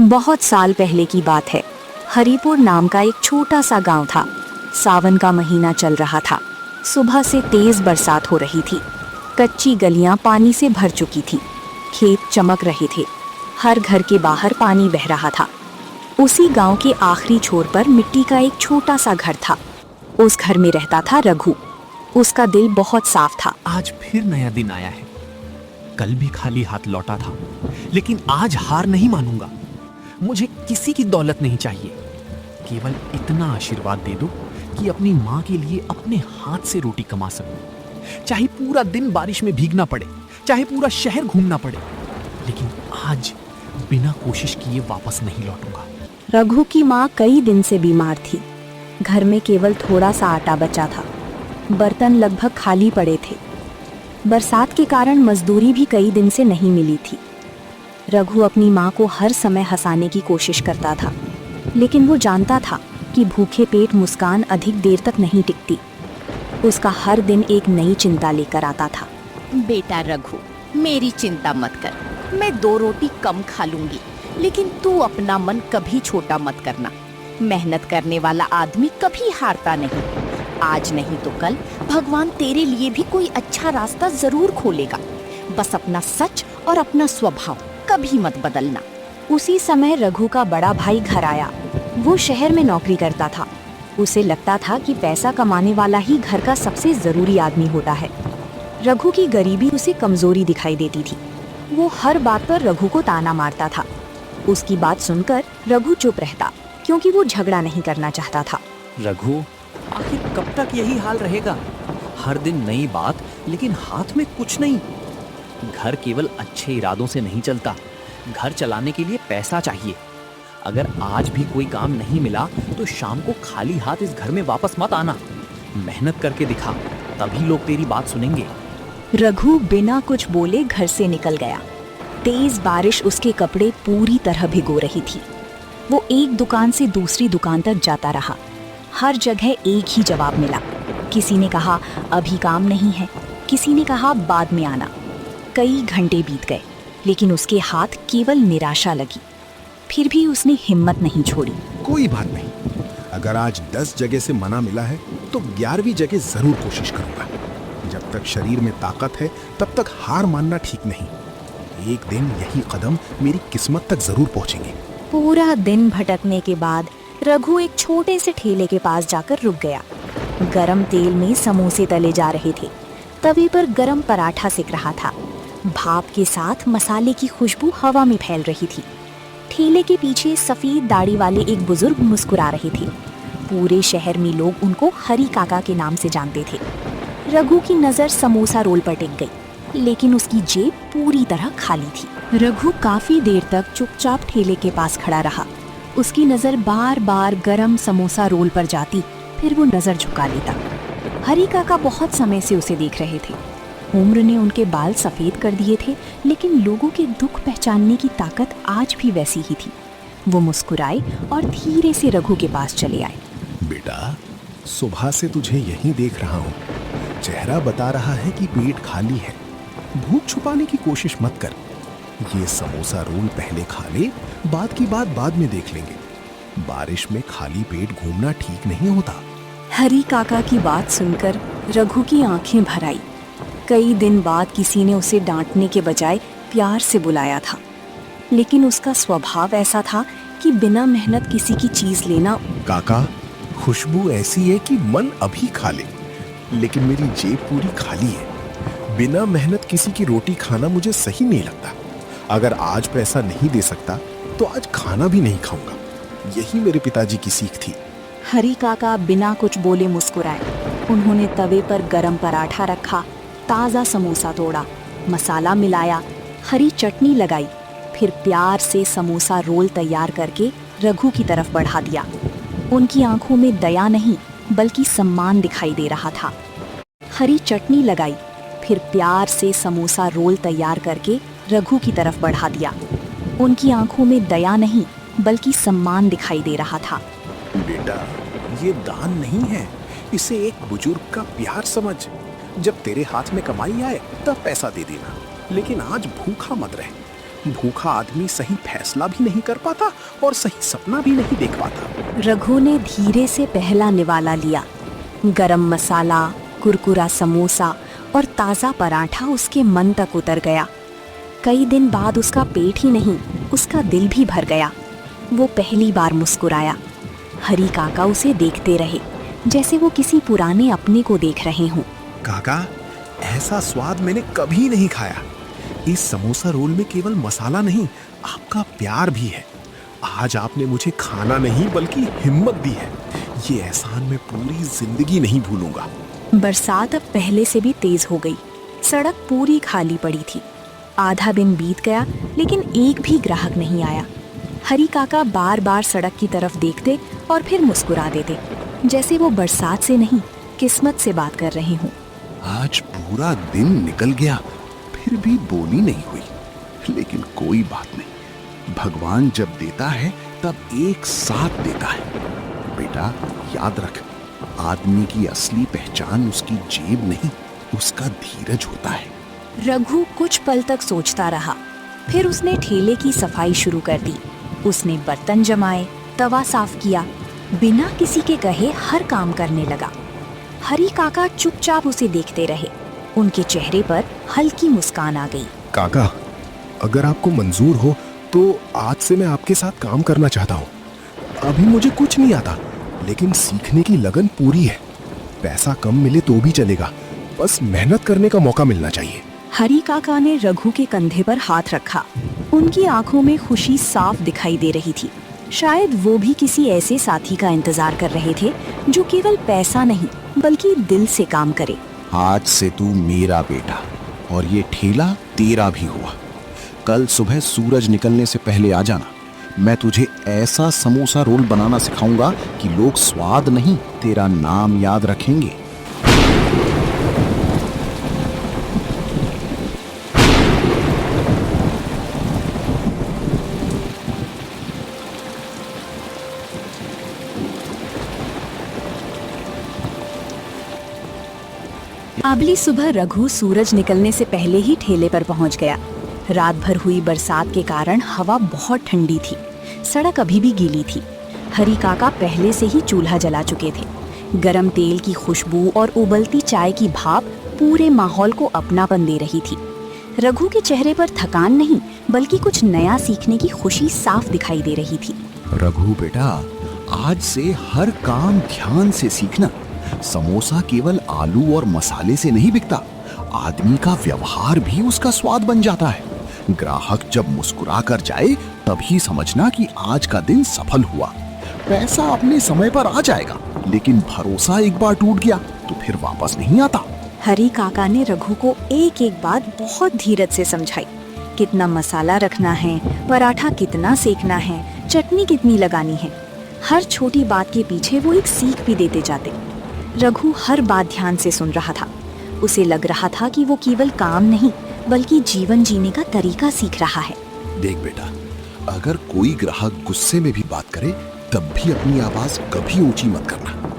बहुत साल पहले की बात है। हरिपुर नाम का एक छोटा सा गांव था। सावन का महीना चल रहा था। सुबह से तेज बरसात हो रही थी। कच्ची गलियां पानी से भर चुकी थी। खेत चमक रहे थे। हर घर के बाहर पानी बह रहा था। उसी गांव के आखिरी छोर पर मिट्टी का एक छोटा सा घर था। उस घर में रहता था रघु। उसका दिल बहुत साफ था। आज फिर नया दिन आया है। कल भी खाली हाथ लौटा था, लेकिन आज हार नहीं मानूंगा। मुझे किसी की दौलत नहीं चाहिए। केवल इतना आशीर्वाद दे दो कि अपनी माँ के लिए अपने हाथ से रोटी कमा सकूं। चाहे पूरा दिन बारिश में भीगना पड़े, चाहे पूरा शहर घूमना पड़े, लेकिन आज बिना कोशिश किए वापस नहीं लौटूंगा। रघु की माँ कई दिन से बीमार थी। घर में केवल थोड़ा सा आटा बचा था। बर्तन लगभग खाली पड़े थे। बरसात के कारण मजदूरी भी कई दिन से नहीं मिली थी। रघु अपनी माँ को हर समय हंसाने की कोशिश करता था, लेकिन वो जानता था कि भूखे पेट मुस्कान अधिक देर तक नहीं टिकती। उसका हर दिन एक नई चिंता लेकर आता था। बेटा रघु, मेरी चिंता मत कर। मैं 2 रोटी कम खा लूंगी, लेकिन तू अपना मन कभी छोटा मत करना। मेहनत करने वाला आदमी कभी हारता नहीं। आज नहीं तो कल भगवान तेरे लिए भी कोई अच्छा रास्ता जरूर खोलेगा। बस अपना सच और अपना स्वभाव कभी मत बदलना। उसी समय रघु का बड़ा भाई घर आया। वो शहर में नौकरी करता था। उसे लगता था कि पैसा कमाने वाला ही घर का सबसे जरूरी आदमी होता है। रघु की गरीबी उसे कमजोरी दिखाई देती थी। वो हर बात पर रघु को ताना मारता था। उसकी बात सुनकर रघु चुप रहता, क्योंकि वो झगड़ा नहीं करना चाहता था। रघु, आखिर कब तक यही हाल रहेगा? हर दिन नई बात, लेकिन हाथ में कुछ नहीं। घर केवल अच्छे इरादों से नहीं चलता। घर चलाने के लिए पैसा चाहिए। अगर आज भी कोई काम नहीं मिला तो शाम को खाली हाथ इस घर में वापस मत आना। मेहनत करके दिखा, तभी लोग तेरी बात सुनेंगे। रघु बिना कुछ बोले घर से निकल गया। तेज बारिश उसके कपड़े पूरी तरह भिगो रही थी। वो एक दुकान से दूसरी दुकान तक जाता रहा। हर जगह एक ही जवाब मिला। किसी ने कहा अभी काम नहीं है, किसी ने कहा बाद में आना। कई घंटे बीत गए, लेकिन उसके हाथ केवल निराशा लगी। फिर भी उसने हिम्मत नहीं छोड़ी। कोई बात नहीं, अगर आज 10 जगह से मना मिला है तो 11वीं जगह जरूर कोशिश करूंगा। जब तक शरीर में ताकत है तब तक हार मानना ठीक नहीं। एक दिन यही कदम मेरी किस्मत तक जरूर पहुंचेंगे। पूरा दिन भटकने के बाद रघु एक छोटे से ठेले के पास जाकर रुक गया। गरम तेल में समोसे तले जा रहे थे। तवे पर गरम पराठा सिक रहा था। भाप के साथ मसाले की खुशबू हवा में फैल रही थी। ठेले के पीछे सफेद दाढ़ी वाले एक बुजुर्ग मुस्कुरा रहे थे। पूरे शहर में लोग उनको हरी काका के नाम से जानते थे। रघु की नजर समोसा रोल पर टिक गई, लेकिन उसकी जेब पूरी तरह खाली थी। रघु काफी देर तक चुपचाप ठेले के पास खड़ा रहा। उसकी नजर बार बार गरम समोसा रोल पर जाती, फिर वो नजर झुका लेता। हरी काका बहुत समय से उसे देख रहे थे। उम्र ने उनके बाल सफेद कर दिए थे, लेकिन लोगों के दुख पहचानने की ताकत आज भी वैसी ही थी। वो मुस्कुराए और धीरे से रघु के पास चले आए। बेटा, सुबह से तुझे यहीं देख रहा हूँ। चेहरा बता रहा है कि पेट खाली है। भूख छुपाने की कोशिश मत कर। ये समोसा रोल पहले खा ले, बात की बात बाद में देख लेंगे। बारिश में खाली पेट घूमना ठीक नहीं होता। हरी काका की बात सुनकर रघु की आंखें भर आई। कई दिन बाद किसी ने उसे डांटने के बजाय प्यार से बुलाया था, लेकिन उसका स्वभाव ऐसा था कि बिना मेहनत किसी की चीज लेना। काका, खुशबू ऐसी है कि मन अभी खा ले, लेकिन मेरी जेब पूरी खाली है। बिना मेहनत किसी की रोटी खाना मुझे सही नहीं लगता। अगर आज पैसा नहीं दे सकता तो आज खाना भी नहीं खाऊंगा। यही मेरे पिताजी की सीख थी। हरी काका बिना कुछ बोले मुस्कुराए। उन्होंने तवे पर गरम पराठा रखा, ताज़ा समोसा तोड़ा, मसाला मिलाया, हरी चटनी लगाई, फिर प्यार से समोसा रोल तैयार करके रघु की तरफ बढ़ा दिया। उनकी आंखों में दया नहीं बल्कि सम्मान दिखाई दे रहा था। हरी चटनी लगाई, फिर प्यार से समोसा रोल तैयार करके रघु की तरफ बढ़ा दिया। उनकी आंखों में दया नहीं बल्कि सम्मान दिखाई दे रहा था। बेटा, ये दान नहीं है, इसे एक बुजुर्ग का प्यार समझ। जब तेरे हाथ में कमाई आए तब पैसा दे देना, लेकिन आज भूखा मत रहे। भूखा आदमी सही फैसला भी नहीं कर पाता और सही सपना भी नहीं देख पाता। रघु ने धीरे से पहला निवाला लिया। गरम मसाला, कुरकुरा समोसा और ताज़ा पराठा उसके मन तक उतर गया। कई दिन बाद उसका पेट ही नहीं, उसका दिल भी भर गया। वो पहली बार मुस्कुराया। हरी काका उसे देखते रहे, जैसे वो किसी पुराने अपने को देख रहे हों। काका, ऐसा स्वाद मैंने कभी नहीं खाया। इस समोसा रोल में केवल मसाला नहीं, आपका प्यार भी है। आज आपने मुझे खाना नहीं बल्कि हिम्मत दी है। ये एहसान मैं पूरी जिंदगी नहीं भूलूंगा। बरसात अब पहले से भी तेज हो गई। सड़क पूरी खाली पड़ी थी। आधा दिन बीत गया लेकिन एक भी ग्राहक नहीं आया। हरी काका बार बार सड़क की तरफ देखते और फिर मुस्कुरा देते, जैसे वो बरसात से नहीं किस्मत से बात कर रहे हों। आज पूरा दिन निकल गया, फिर भी बोली नहीं हुई। लेकिन कोई बात नहीं, भगवान जब देता है तब एक साथ देता है। बेटा याद रख, आदमी की असली पहचान उसकी जेब नहीं, उसका धीरज होता है। रघु कुछ पल तक सोचता रहा, फिर उसने ठेले की सफाई शुरू कर दी। उसने बर्तन जमाए, तवा साफ किया, बिना किसी के कहे हर काम करने लगा। हरी काका चुपचाप उसे देखते रहे। उनके चेहरे पर हल्की मुस्कान आ गई। काका, अगर आपको मंजूर हो तो आज से मैं आपके साथ काम करना चाहता हूँ। अभी मुझे कुछ नहीं आता, लेकिन सीखने की लगन पूरी है। पैसा कम मिले तो भी चलेगा, बस मेहनत करने का मौका मिलना चाहिए। हरी काका ने रघु के कंधे पर हाथ रखा। उनकी आंखों में खुशी साफ दिखाई दे रही थी। शायद वो भी किसी ऐसे साथी का इंतजार कर रहे थे जो केवल पैसा नहीं बल्कि दिल से काम करे। आज से तू मेरा बेटा और ये ठेला तेरा भी हुआ। कल सुबह सूरज निकलने से पहले आ जाना। मैं तुझे ऐसा समोसा रोल बनाना सिखाऊंगा कि लोग स्वाद नहीं, तेरा नाम याद रखेंगे। अगली सुबह रघु सूरज निकलने से पहले ही ठेले पर पहुंच गया। रात भर हुई बरसात के कारण हवा बहुत ठंडी थी। सड़क अभी भी गीली थी। हरी काका पहले से ही चूल्हा जला चुके थे। गरम तेल की खुशबू और उबलती चाय की भाप पूरे माहौल को अपनापन दे रही थी। रघु के चेहरे पर थकान नहीं बल्कि कुछ नया सीखने की खुशी साफ दिखाई दे रही थी। रघु बेटा, आज से हर काम ध्यान से सीखना। समोसा केवल आलू और मसाले से नहीं बिकता, आदमी का व्यवहार भी उसका स्वाद बन जाता है। ग्राहक जब मुस्कुरा कर जाए तभी समझना कि आज का दिन सफल हुआ। पैसा अपने समय पर आ जाएगा, लेकिन भरोसा एक बार टूट गया तो फिर वापस नहीं आता। हरी काका ने रघु को एक एक बात बहुत धीरज से समझाई। कितना मसाला रखना है, पराठा कितना सेकना है, चटनी कितनी लगानी है। हर छोटी बात के पीछे वो एक सीख भी देते जाते। रघु हर बात ध्यान से सुन रहा था। उसे लग रहा था कि वो केवल काम नहीं बल्कि जीवन जीने का तरीका सीख रहा है। देख बेटा, अगर कोई ग्राहक गुस्से में भी बात करे तब भी अपनी आवाज कभी ऊंची मत करना।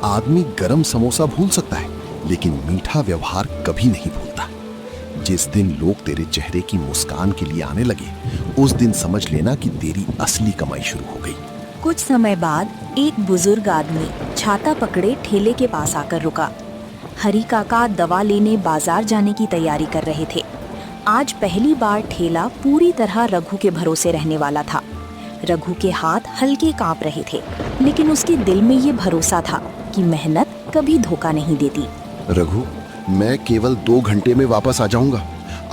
आदमी गरम समोसा भूल सकता है, लेकिन मीठा व्यवहार कभी नहीं भूलता। जिस दिन लोग तेरे चेहरे की मुस्कान के लिए आने लगे, उस दिन समझ लेना कि तेरी असली कमाई शुरू हो गई। कुछ समय बाद एक बुजुर्ग आदमी छाता पकड़े ठेले के पास आकर रुका। हरी काका दवा लेने बाजार जाने की तैयारी कर रहे थे। आज पहली बार ठेला पूरी तरह रघु के भरोसे रहने वाला था। रघु के हाथ हल्के कांप रहे थे, लेकिन उसके दिल में ये भरोसा था कि मेहनत कभी धोखा नहीं देती। रघु, मैं केवल 2 घंटे में वापस आ जाऊंगा।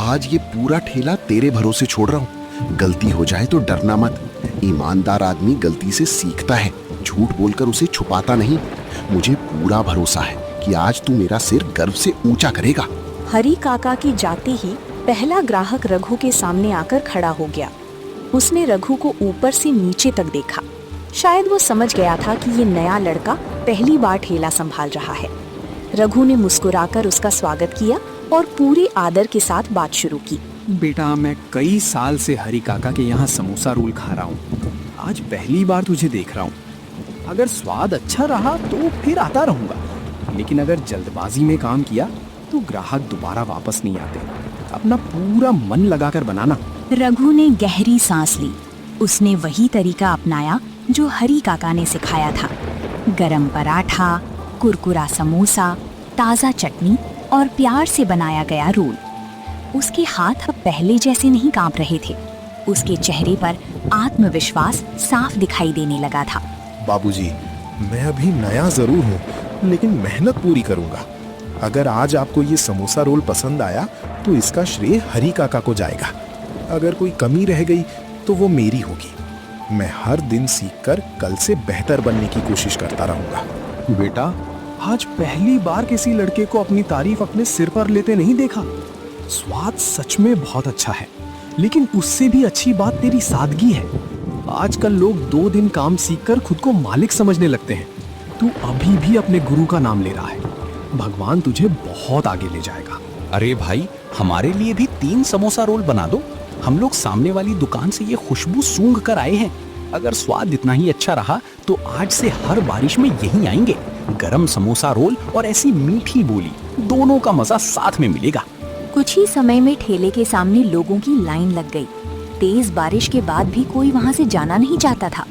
आज ये पूरा ठेला तेरे भरोसे छोड़ रहा हूँ। गलती हो जाए तो डरना मत। ईमानदार आदमी गलती से सीखता है, झूठ बोलकर उसे छुपाता नहीं। मुझे पूरा भरोसा है कि आज तू मेरा सिर गर्व से ऊंचा करेगा। हरी काका के जाते ही पहला ग्राहक रघु के सामने आकर खड़ा हो गया। उसने रघु को ऊपर से नीचे तक देखा। शायद वो समझ गया था कि ये नया लड़का पहली बार ठेला संभाल रहा है। रघु ने मुस्कुराकर उसका स्वागत किया और पूरे आदर के साथ बात शुरू की। बेटा, मैं कई साल से हरी काका के यहाँ समोसा रोल खा रहा हूँ। आज पहली बार तुझे देख रहा हूँ। अगर स्वाद अच्छा रहा तो फिर आता रहूँगा, लेकिन अगर जल्दबाजी में काम किया तो ग्राहक दोबारा वापस नहीं आते। अपना पूरा मन लगाकर बनाना, रघु ने गहरी सांस ली। उसने वही तरीका अपनाया जो हरी काका ने सिखाया था। गरम पराठा, कुरकुरा समोसा, ताज़ा चटनी और प्यार से बनाया गया रोल। उसके हाथ अब पहले जैसे नहीं कांप रहे थे। उसके चेहरे पर आत्मविश्वास साफ दिखाई देने लगा था। बाबूजी, मैं अभी नया जरूर हूँ, लेकिन मेहनत पूरी करूंगा। अगर आज आपको ये समोसा रोल पसंद आया तो इसका श्रेय हरी काका को जाएगा। अगर कोई कमी रह गई तो वो मेरी होगी। मैं हर दिन सीखकर कल से बेहतर बनने की कोशिश करता रहूंगा। बेटा, आज पहली बार किसी लड़के को अपनी तारीफ अपने सिर पर लेते नहीं देखा। स्वाद सच में बहुत अच्छा है, लेकिन उससे भी अच्छी बात तेरी सादगी है। आजकल लोग 2 दिन काम सीखकर खुद को मालिक समझने लगते हैं। तू अभी भी अपने गुरु का नाम ले रहा है। भगवान तुझे बहुत आगे ले जाएगा। अरे भाई, हमारे लिए भी 3 समोसा रोल बना दो। हम लोग सामने वाली दुकान से ये खुशबू सूंघ कर आए हैं। अगर स्वाद इतना ही अच्छा रहा तो आज से हर बारिश में यहीं आएंगे। गरम समोसा रोल और ऐसी मीठी बोली, दोनों का मजा साथ में मिलेगा। कुछ ही समय में ठेले के सामने लोगों की लाइन लग गई। तेज बारिश के बाद भी कोई वहां से जाना नहीं चाहता था।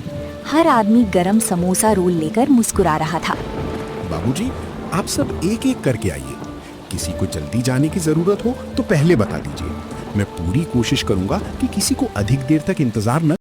हर आदमी गरम समोसा रोल लेकर मुस्कुरा रहा था। बाबूजी, आप सब एक एक करके आइए। किसी को जल्दी जाने की जरूरत हो तो पहले बता दीजिए। मैं पूरी कोशिश करूंगा कि किसी को अधिक देर तक इंतजार न